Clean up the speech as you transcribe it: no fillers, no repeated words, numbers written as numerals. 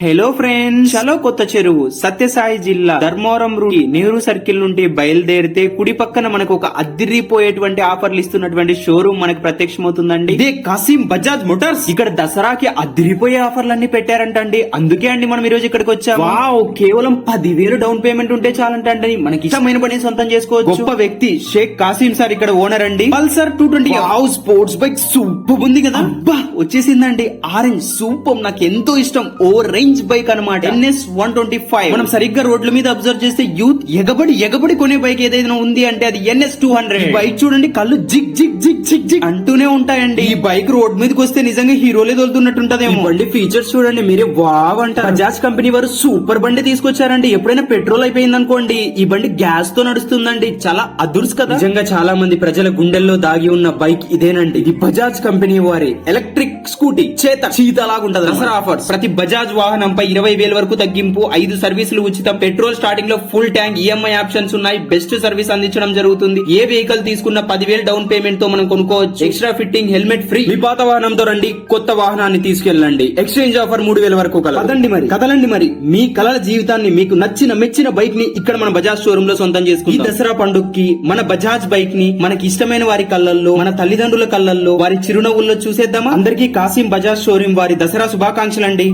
Hello friends, చలో కొత్త చెరువు సత్యసాయి జిల్లా ధర్మవరం రూట్ నెహ్రూ సర్కిల్ నుండి బయలుదేరితే కుడి పక్కన మనకు ఒక అద్దిరిపోయేటువంటి ఆఫర్లు ఇస్తున్నటువంటి షోరూమ్ మనకు ప్రత్యక్షమవుతుందండి. ఇదే కాసిం బజాజ్ మోటార్స్. ఇక్కడ దసరాకి అద్దిరిపోయే ఆఫర్లన్నీ పెట్టారంటండి. అందుకే అండి మనం ఈ రోజు ఇక్కడికి వచ్చాము. వావ్, కేవలం 10,000 డౌన్ పేమెంట్ ఉంటే చాలంటండి మనకి ఇష్టమైన పని సొంతం చేసుకోవచ్చు. గొప్ప వ్యక్తి షేక్ కాసిం సార్ ఇక్కడ ఓనర్ అండి. Pulsar 220 house sports bike super ఉంది కదా. అబ్బా, వచ్చేసిందండి ఆరెంజ్ సూపర్, నాకు ఎంతో ఇష్టం. ఓ రేంజ్ బైక్ అనమాట. NS 125. మనం సరిగ్గా రోడ్ల మీద అబ్జర్వ్ చేస్తే యూత్ ఎగబడి కొనే బైక్ ఏదైనా ఉంది అంటే అది NS 200. బైక్ చూడండి, కళ్ళు zig zig zig zig zig అంటూనే ఉంటాయండి. ఈ బైక్ రోడ్ మీదకి వస్తే నిజంగా హీరోలే తోలుతున్నట్టుంటదేమో. బండి ఫీచర్స్ చూడండి, మీరే వావ్ అంటారు. బజాజ్ కంపెనీ వారు సూపర్ బండి తీసుకొచ్చారండి. ఎప్పుడైనా పెట్రోల్ అయిపోయింది అనుకోండి, ఈ బండి గ్యాస్ తో నడుస్తుందండి. చాలా అదుర్స్ కదా. నిజంగా చాలా మంది ప్రజల గుండెల్లో దాగి ఉన్న బైక్ ఇదేనండి. ఇది బజాజ్ కంపెనీ వారి ఎలక్ట్రిక్ స్కూటీ చీత లాగుంటది. దసరా ఆఫర్స్, ప్రతి బజాజ్ వాహనంపై 20,000 వరకు తగ్గింపు, 5 సర్వీసులు ఉచితం, పెట్రోల్ స్టార్టింగ్ లో ఫుల్ ట్యాంక్, EMI ఆప్షన్స్ ఉన్నాయి, బెస్ట్ సర్వీస్ అందించడం జరుగుతుంది. ఏ వెహికల్ తీసుకున్న 10,000 డౌన్ పేమెంట్ తో మనం కొనుక్కోవచ్చు. Extra fitting, helmet free. మీ పాత వాహనంతో రండి, కొత్త వాహనాన్ని తీసుకెళ్ళండి. ఎక్స్చేంజ్ ఆఫర్ 3,000 వరకు కదలండి మరి మీ కలల జీవితాన్ని, మీకు నచ్చిన మెచ్చిన బైక్ ని ఇక్కడ మన బజాజ్ షోరూమ్ లో సొంతం చేసుకుందాం. ఈ దసరా పండుగకి మన బజాజ్ బైక్ ని మనకి ఇష్టమైన వారి కళ్ళల్లో, మన తల్లిదండ్రుల కళ్ళల్లో, వారి చిరునవ్వుల్లో చూసేద్దామా. అందరికీ కాసిం బజాజ్ షోరూమ్ వారి దసరా శుభాకాంక్షలండి.